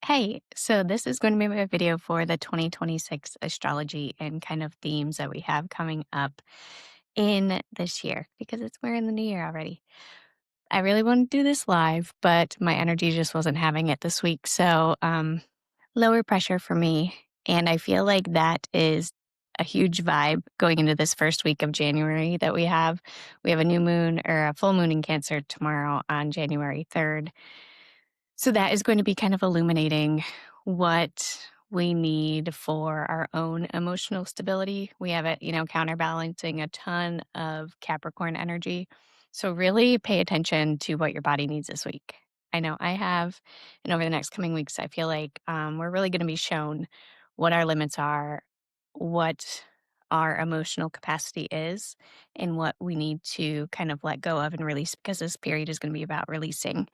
Hey, so this is going to be my video for the 2026 astrology and kind of themes that we have coming up in this year because we're in the new year already. I really want to do this live, but my energy just wasn't having it this week. So, lower pressure for me. And I feel like that is a huge vibe going into this first week of January that we have. We have a new moon or a full moon in Cancer tomorrow on January 3rd. So that is going to be kind of illuminating what we need for our own emotional stability. We have it, counterbalancing a ton of Capricorn energy. So really pay attention to what your body needs this week. I know I have, and over the next coming weeks, I feel like we're really going to be shown what our limits are, what our emotional capacity is, and what we need to kind of let go of and release because this period is going to be about releasing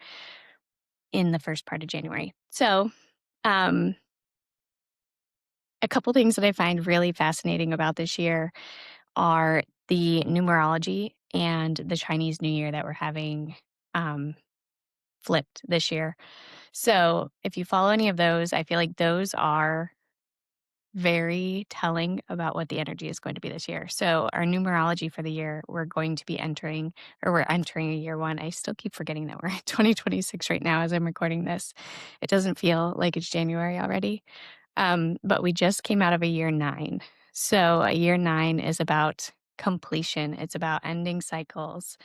in the first part of January. So, um, a couple things that I find really fascinating about this year are the numerology and the Chinese New Year that we're having um, flipped this year. So, if you follow any of those, I feel like those are very telling about what the energy is going to be this year. So, our numerology for the year, we're entering a year one. I still keep forgetting that we're in 2026 right now as I'm recording this. It doesn't feel like it's January already. But we just came out of a year nine. So, a year nine is about completion, it's about ending cycles,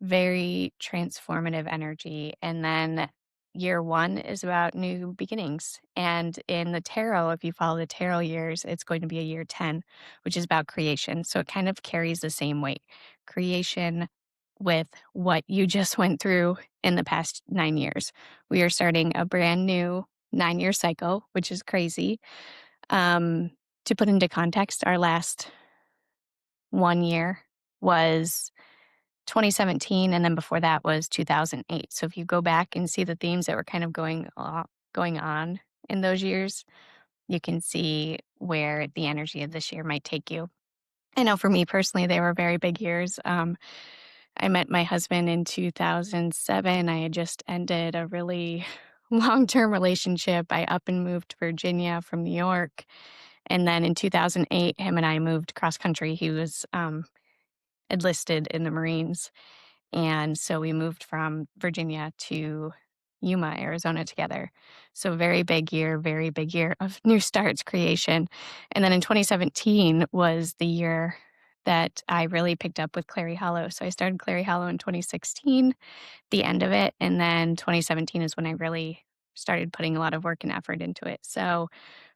very transformative energy. And then year one is about new beginnings. And in the tarot, if you follow the tarot years, it's going to be a year 10, which is about creation. So it kind of carries the same weight creation with what you just went through in the past 9 years. We are starting a brand new 9 year cycle, which is crazy. Um, to put into context, our last 1 year was 2017, and then before that was 2008. So if you go back and see the themes that were kind of going on in those years, you can see where the energy of this year might take you. I know for me personally, they were very big years. I met my husband in 2007. I had just ended a really long-term relationship. I up and moved to Virginia from New York. And then in 2008, him and I moved cross country. He was enlisted in the Marines. And so we moved from Virginia to Yuma, Arizona together. So very big year of new starts, creation. And then in 2017 was the year that I really picked up with Clary Hollow. So I started Clary Hollow in 2016, the end of it. And then 2017 is when I really started putting a lot of work and effort into it. So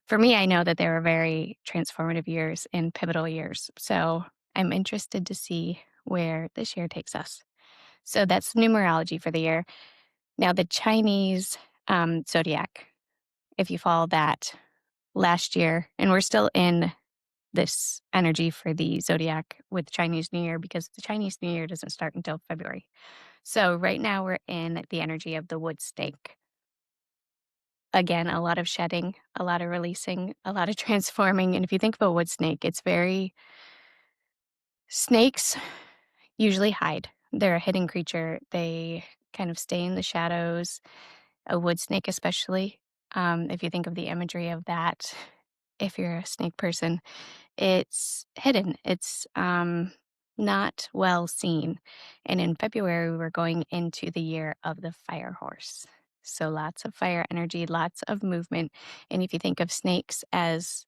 for me, I know that they were very transformative years and pivotal years. So I'm interested to see where this year takes us. So that's numerology for the year. Now, the Chinese zodiac, if you follow that last year, and we're still in this energy for the zodiac with Chinese New Year because the Chinese New Year doesn't start until February. So right now we're in the energy of the wood snake. Again, a lot of shedding, a lot of releasing, a lot of transforming. And if you think of a wood snake, snakes usually hide. They're a hidden creature. They kind of stay in the shadows, a wood snake especially. If you think of the imagery of that, if you're a snake person, it's hidden. It's not well seen. And in February, we're going into the year of the fire horse. So lots of fire energy, lots of movement. And if you think of snakes as,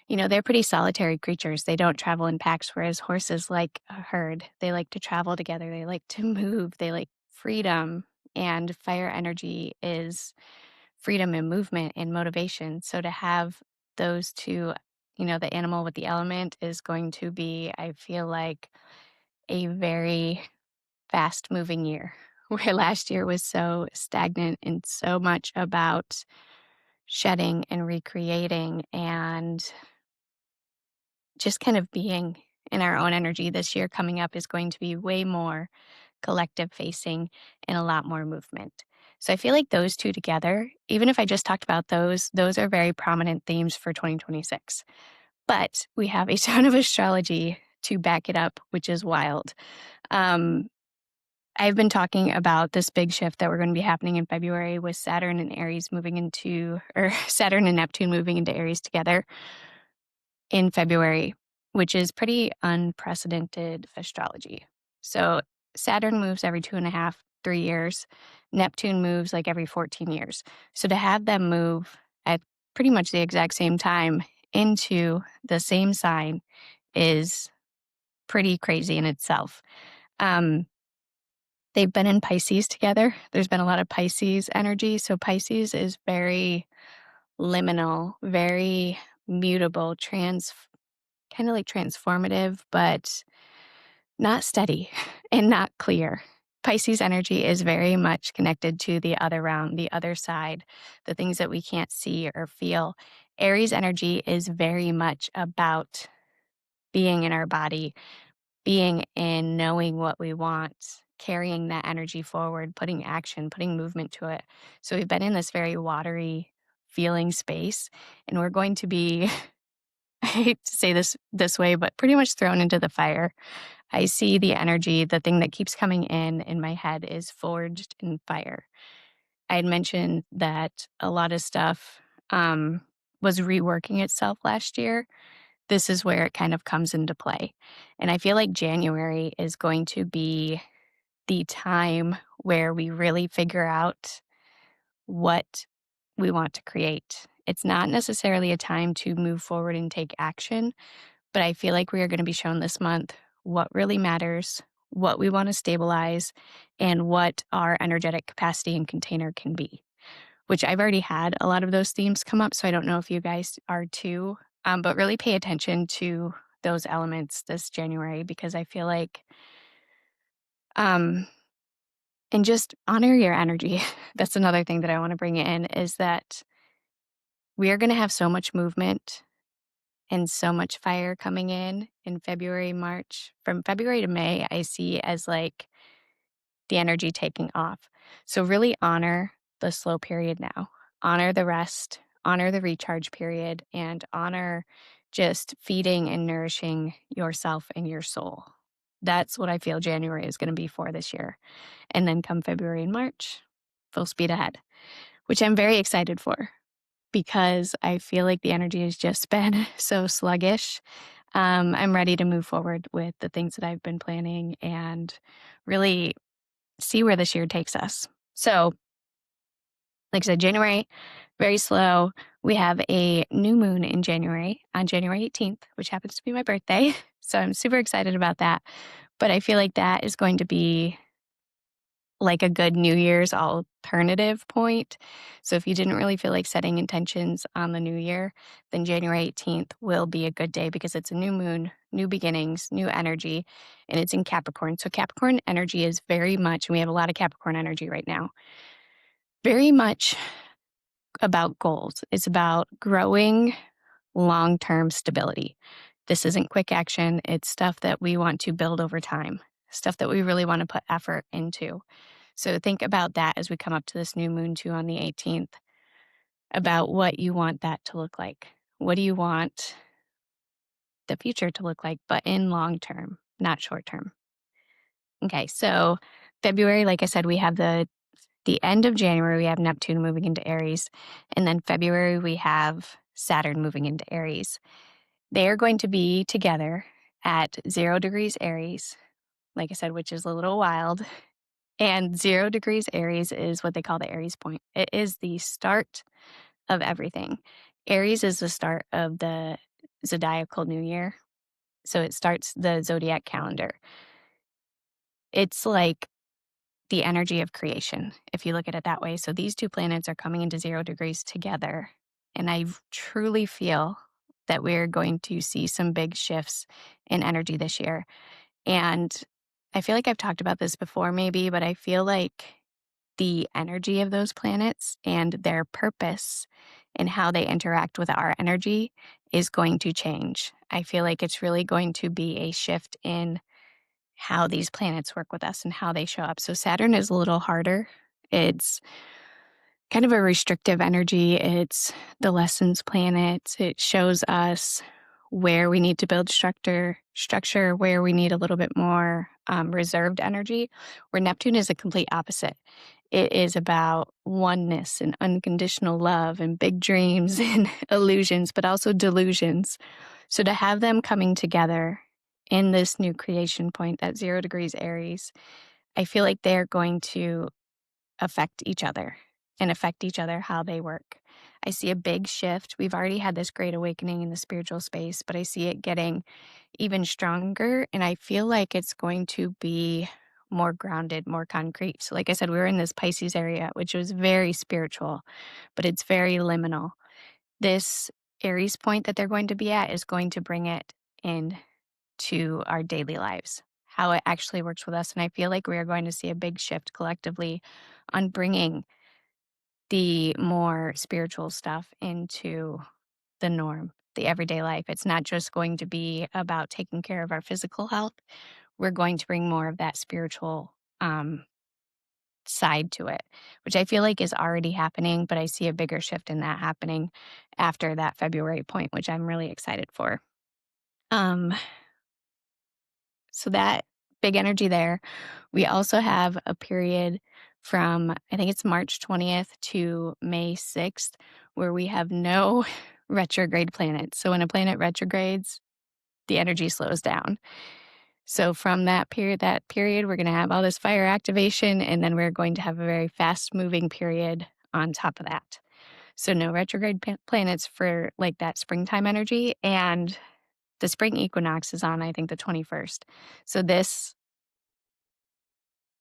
they're pretty solitary creatures. They don't travel in packs, whereas horses like a herd. They like to travel together. They like to move. They like freedom. And fire energy is freedom and movement and motivation. So to have those two, the animal with the element is going to be, I feel like, a very fast moving year, where last year was so stagnant and so much about shedding and recreating and just kind of being in our own energy. This year coming up is going to be way more collective facing and a lot more movement. So I feel like those two together, even if I just talked about those are very prominent themes for 2026. But we have a ton of astrology to back it up, which is wild. Um, I've been talking about this big shift that we're going to be happening in February with Saturn and Aries moving into, or Saturn and Neptune moving into Aries together in February, which is pretty unprecedented astrology. So Saturn moves every 2.5, 3 years. Neptune moves like every 14 years. So to have them move at pretty much the exact same time into the same sign is pretty crazy in itself. They've been in Pisces together. There's been a lot of Pisces energy. So Pisces is very liminal, very mutable, kind of like transformative, but not steady and not clear. Pisces energy is very much connected to the other realm, the other side, the things that we can't see or feel. Aries energy is very much about being in our body, being in knowing what we want, carrying that energy forward, putting action, putting movement to it. So we've been in this very watery feeling space, and we're going to be, I hate to say this way, but pretty much thrown into the fire. I see the energy, the thing that keeps coming in my head is forged in fire. I had mentioned that a lot of stuff was reworking itself last year. This is where it kind of comes into play. And I feel like January is going to be the time where we really figure out what we want to create. It's not necessarily a time to move forward and take action, but I feel like we are going to be shown this month what really matters, what we want to stabilize, and what our energetic capacity and container can be, which I've already had a lot of those themes come up. So I don't know if you guys are too, but really pay attention to those elements this January, because I feel like, and just honor your energy. That's another thing that I want to bring in, is that we are going to have so much movement and so much fire coming in February, March. From February to May, I see as like the energy taking off. So really honor the slow period now. Honor the rest, honor the recharge period, and honor just feeding and nourishing yourself and your soul. That's what I feel January is going to be for this year. And then come February and March, full speed ahead, which I'm very excited for, because I feel like the energy has just been so sluggish. I'm ready to move forward with the things that I've been planning and really see where this year takes us. So, like I said, January, very slow. We have a new moon in January on January 18th, which happens to be my birthday. So I'm super excited about that. But I feel like that is going to be like a good New Year's alternative point. So if you didn't really feel like setting intentions on the new year, then January 18th will be a good day, because it's a new moon, new beginnings, new energy, and it's in Capricorn. So Capricorn energy is very much, and we have a lot of Capricorn energy right now, very much about goals. It's about growing long-term stability. This isn't quick action. It's stuff that we want to build over time, stuff that we really want to put effort into. So think about that as we come up to this new moon too on the 18th, about what you want that to look like. What do you want the future to look like, but in long term, not short term? Okay, so February, like I said, we have the end of January, we have Neptune moving into Aries. And then February, we have Saturn moving into Aries. They are going to be together at 0 degrees Aries, like I said, which is a little wild. And 0 degrees Aries is what they call the Aries point. It is the start of everything. Aries is the start of the zodiacal new year. So it starts the zodiac calendar. It's like the energy of creation, if you look at it that way. So these two planets are coming into 0 degrees together. And I truly feel that we're going to see some big shifts in energy this year. And I feel like I've talked about this before, maybe, but I feel like the energy of those planets and their purpose and how they interact with our energy is going to change. I feel like it's really going to be a shift in how these planets work with us and how they show up. So Saturn is a little harder. It's kind of a restrictive energy. It's the lessons planet. It shows us where we need to build structure, where we need a little bit more reserved energy, where Neptune is a complete opposite. It is about oneness and unconditional love and big dreams and illusions, but also delusions. So to have them coming together in this new creation point, that 0 degrees Aries, I feel like they're going to affect each other and affect each other how they work. I see a big shift. We've already had this great awakening in the spiritual space, but I see it getting even stronger. And I feel like it's going to be more grounded, more concrete. So, like I said, we were in this Pisces area, which was very spiritual, but it's very liminal. This Aries point that they're going to be at is going to bring it in to our daily lives, how it actually works with us. And I feel like we are going to see a big shift collectively on bringing the more spiritual stuff into the norm, the everyday life. It's not just going to be about taking care of our physical health. We're going to bring more of that spiritual side to it, which I feel like is already happening, but I see a bigger shift in that happening after that February point, which I'm really excited for. Um, so that big energy there. We also have a period from, I think it's March 20th to May 6th, where we have no retrograde planets. So when a planet retrogrades, the energy slows down. So from that period, we're going to have all this fire activation, and then we're going to have a very fast moving period on top of that. So no retrograde planets for like that springtime energy. And the spring equinox is on, I think, the 21st. So this,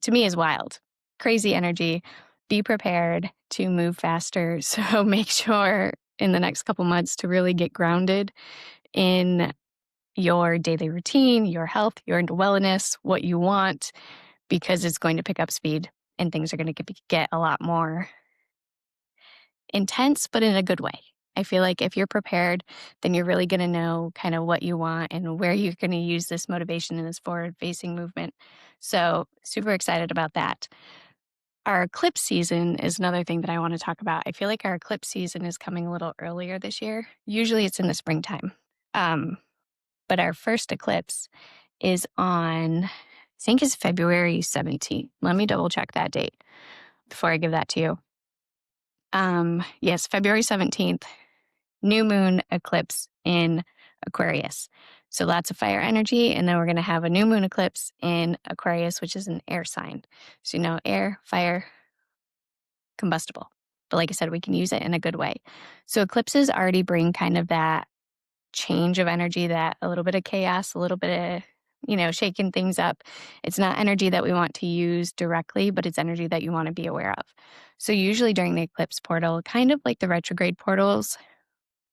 to me, is wild. Crazy energy. Be prepared to move faster. So make sure in the next couple months to really get grounded in your daily routine, your health, your wellness, what you want, because it's going to pick up speed and things are going to get a lot more intense, but in a good way. I feel like if you're prepared, then you're really going to know kind of what you want and where you're going to use this motivation and this forward facing movement. So, super excited about that. Our eclipse season is another thing that I want to talk about. I feel like our eclipse season is coming a little earlier this year. Usually it's in the springtime. But our first eclipse is on, I think it's February 17th. Let me double check that date before I give that to you. Yes, February 17th, new moon eclipse in Aquarius. So lots of fire energy. And then we're going to have a new moon eclipse in Aquarius, which is an air sign. So, air, fire, combustible. But like I said, we can use it in a good way. So eclipses already bring kind of that change of energy, that a little bit of chaos, a little bit of, shaking things up. It's not energy that we want to use directly, but it's energy that you want to be aware of. So usually during the eclipse portal, kind of like the retrograde portals,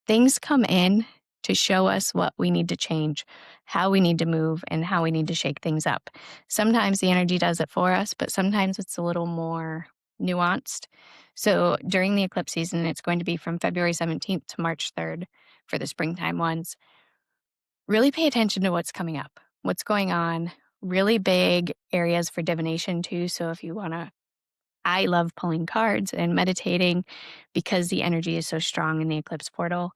things come in to show us what we need to change, how we need to move, and how we need to shake things up. Sometimes the energy does it for us, but sometimes it's a little more nuanced. So during the eclipse season, it's going to be from February 17th to March 3rd for the springtime ones. Really pay attention to what's coming up, what's going on. Really big areas for divination too. So if you want to, I love pulling cards and meditating because the energy is so strong in the eclipse portal.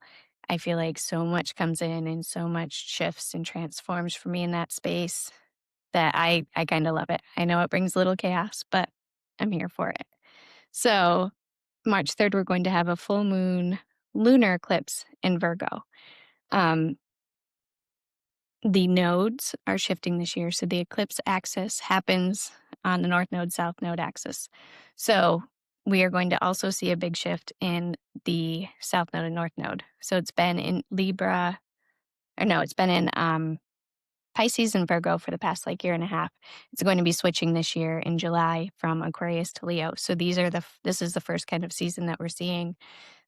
I feel like so much comes in and so much shifts and transforms for me in that space that I kind of love it. I know it brings a little chaos, but I'm here for it. So March 3rd, we're going to have a full moon lunar eclipse in Virgo. The nodes are shifting this year. So the eclipse axis happens on the north node, south node axis. So we are going to also see a big shift in the south node and north node. So it's been in it's been in Pisces and Virgo for the past year and a half. It's going to be switching this year in July from Aquarius to Leo. So this is the first kind of season that we're seeing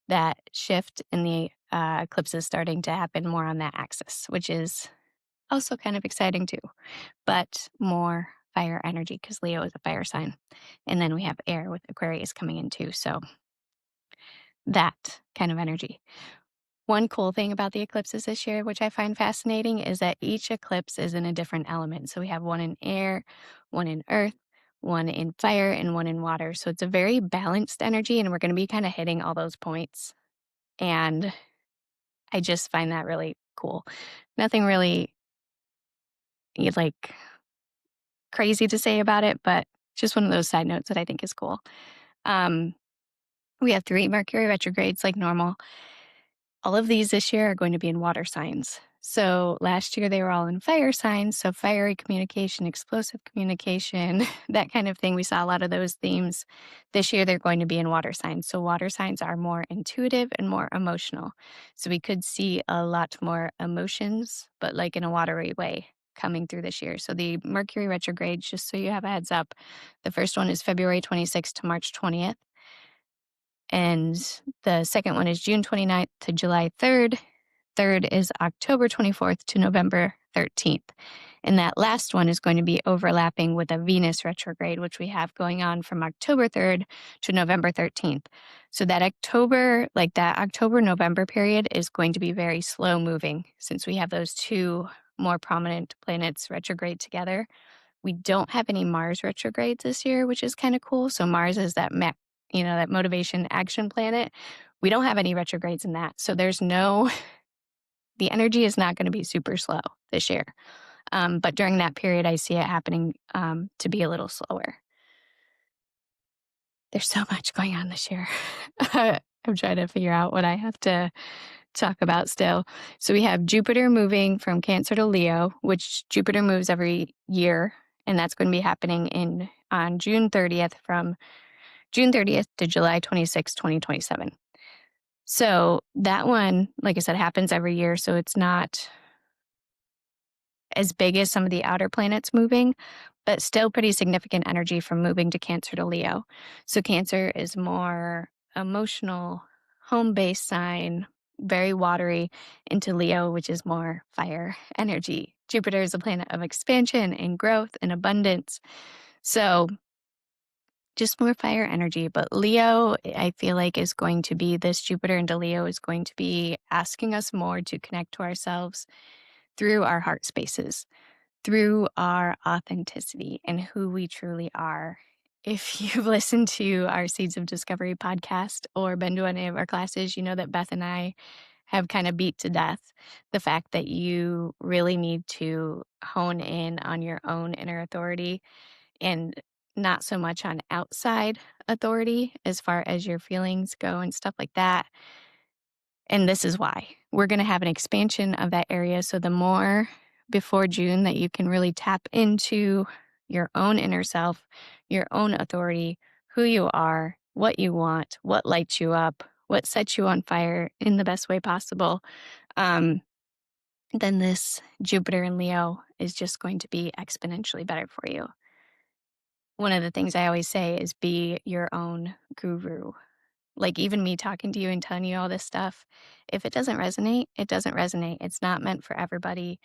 that shift in the eclipses starting to happen more on that axis, which is also kind of exciting too, but more fire energy because Leo is a fire sign. And then we have air with Aquarius coming in too. So that kind of energy. One cool thing about the eclipses this year, which I find fascinating, is that each eclipse is in a different element. So we have one in air, one in earth, one in fire, and one in water. So it's a very balanced energy, and we're going to be kind of hitting all those points. And I just find that really cool. Nothing really like crazy to say about it, but just one of those side notes that I think is cool. Um, we have 3 Mercury retrogrades like normal. All of these this year are going to be in water signs. So last year they were all in fire signs. So fiery communication, explosive communication, that kind of thing. We saw a lot of those themes. This year they're going to be in water signs. So water signs are more intuitive and more emotional. So we could see a lot more emotions, but like in a watery way coming through this year. So the Mercury retrograde, just so you have a heads up, the first one is February 26th to March 20th. And the second one is June 29th to July 3rd. Third is October 24th to November 13th. And that last one is going to be overlapping with a Venus retrograde, which we have going on from October 3rd to November 13th. So that October-November period is going to be very slow moving since we have those two more prominent planets retrograde together. We don't have any Mars retrogrades this year, which is kind of cool. So Mars is that that motivation action planet. We don't have any retrogrades in that. So the energy is not going to be super slow this year. But during that period, I see it happening to be a little slower. There's so much going on this year. I'm trying to figure out what I have to talk about still. So we have Jupiter moving from Cancer to Leo, which Jupiter moves every year. And that's going to be happening on June 30th from June 30th to July 26, 2027. So that one, like I said, happens every year. So it's not as big as some of the outer planets moving, but still pretty significant energy from moving to Cancer to Leo. So Cancer is more emotional, home-based sign, very watery, into Leo, which is more fire energy. Jupiter is a planet of expansion and growth and abundance. So just more fire energy. But Leo, I feel like this Jupiter into Leo is going to be asking us more to connect to ourselves through our heart spaces, through our authenticity and who we truly are. If you've listened to our Seeds of Discovery podcast or been to any of our classes, you know that Beth and I have kind of beat to death the fact that you really need to hone in on your own inner authority and not so much on outside authority as far as your feelings go and stuff like that. And this is why we're going to have an expansion of that area. So the more before June that you can really tap into your own inner self, your own authority, who you are, what you want, what lights you up, what sets you on fire in the best way possible, then this Jupiter in Leo is just going to be exponentially better for you. One of the things I always say is be your own guru. Like even me talking to you and telling you all this stuff, if it doesn't resonate, it doesn't resonate. It's not meant for everybody,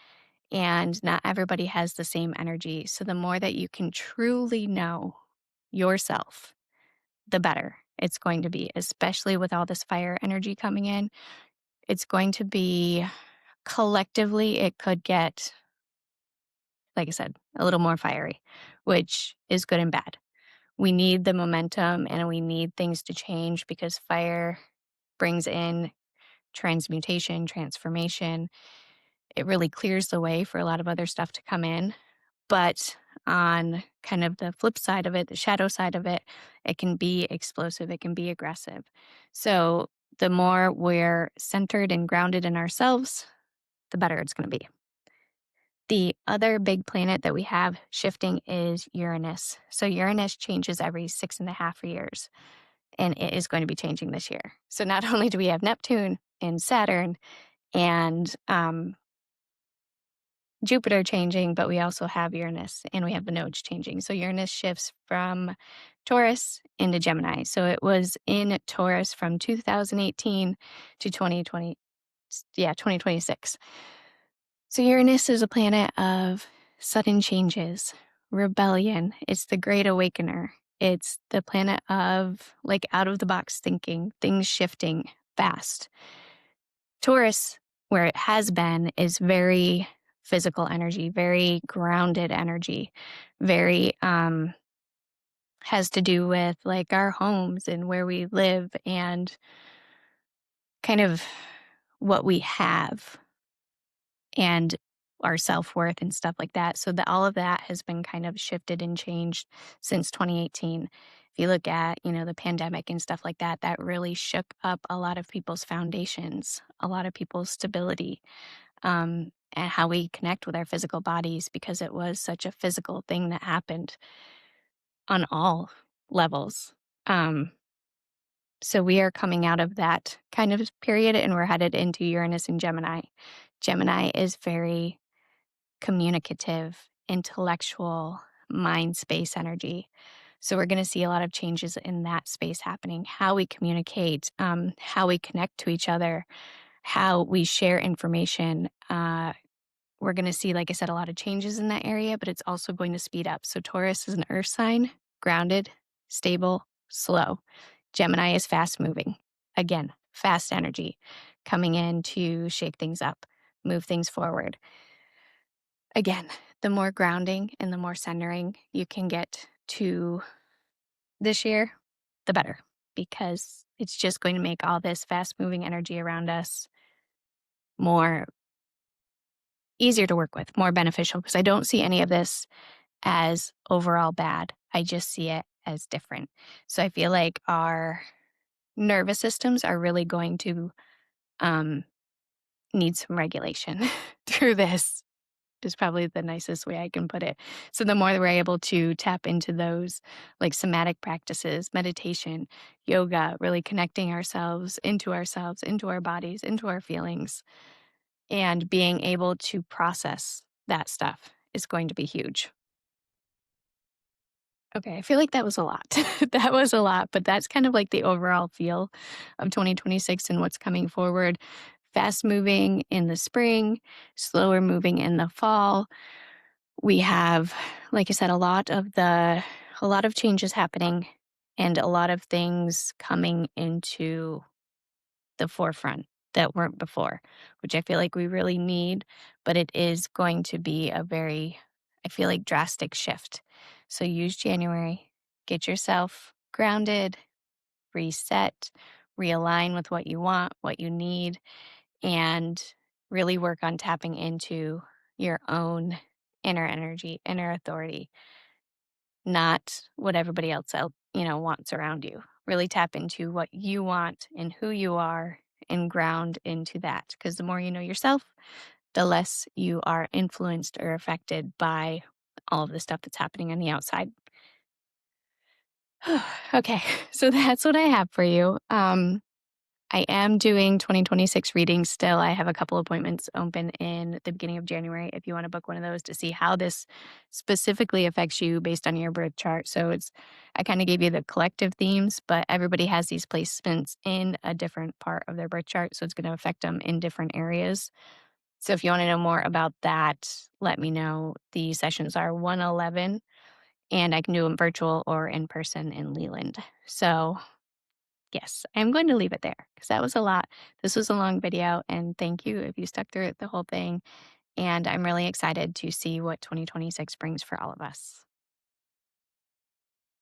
and not everybody has the same energy. So the more that you can truly know yourself, the better it's going to be, especially with all this fire energy coming in. It's going to be collectively, it could get, like I said, a little more fiery, which is good and bad. We need the momentum and we need things to change because fire brings in transmutation, transformation. It really clears the way for a lot of other stuff to come in. But on kind of the flip side of it, the shadow side of it, it can be explosive, it can be aggressive. So the more we're centered and grounded in ourselves, the better it's going to be. The other big planet that we have shifting is Uranus. So Uranus changes every 6.5 years, and it is going to be changing this year. So not only do we have Neptune and Saturn and Jupiter changing, but we also have Uranus and we have the nodes changing. So Uranus shifts from Taurus into Gemini. So it was in Taurus from 2018 to 2026. So Uranus is a planet of sudden changes, rebellion. It's the great awakener. It's the planet of like out of the box thinking, things shifting fast. Taurus, where it has been, is very physical energy, very grounded energy, very has to do with like our homes and where we live and kind of what we have. and our self-worth and stuff like that. So that all of that has been kind of shifted and changed since 2018. If you look at, the pandemic and stuff like that, that really shook up a lot of people's foundations, a lot of people's stability, and how we connect with our physical bodies because it was such a physical thing that happened on all levels. Um, so we are coming out of that kind of period and we're headed into Uranus and Gemini. Gemini is very communicative, intellectual, mind space energy. So we're going to see a lot of changes in that space happening. How we communicate, how we connect to each other, how we share information. We're going to see, like I said, a lot of changes in that area, but it's also going to speed up. So Taurus is an earth sign, grounded, stable, slow. Gemini is fast moving. Again, fast energy coming in to shake things up, move things forward. Again, the more grounding and the more centering you can get to this year, the better, because it's just going to make all this fast moving energy around us more easier to work with, more beneficial, because I don't see any of this as overall bad. I just see it as different. So I feel like our nervous systems are really going to um, need some regulation through this. Is probably the nicest way I can put it. So the more that we're able to tap into those like somatic practices, meditation, yoga, really connecting ourselves, into our bodies, into our feelings, and being able to process that stuff is going to be huge. Okay, I feel like that was a lot. That was a lot, but that's kind of like the overall feel of 2026 and what's coming forward. Fast moving in the spring, slower moving in the fall. We have, like I said, a lot of changes happening and a lot of things coming into the forefront that weren't before, which I feel like we really need, but it is going to be a very, I feel like, drastic shift. So use January, get yourself grounded, reset, realign with what you want, what you need, and really work on tapping into your own inner energy, inner authority, not what everybody else wants around you. Really tap into what you want and who you are and ground into that. Because the more you know yourself, the less you are influenced or affected by all of the stuff that's happening on the outside. Okay, so that's what I have for you. I am doing 2026 readings still. I have a couple appointments open in the beginning of January if you want to book one of those to see how this specifically affects you based on your birth chart. So I kind of gave you the collective themes, but everybody has these placements in a different part of their birth chart. So it's going to affect them in different areas. So if you want to know more about that, let me know. The sessions are 111 and I can do them virtual or in person in Leland. So yes, I'm going to leave it there because that was a lot. This was a long video, and thank you if you stuck through it the whole thing. And I'm really excited to see what 2026 brings for all of us.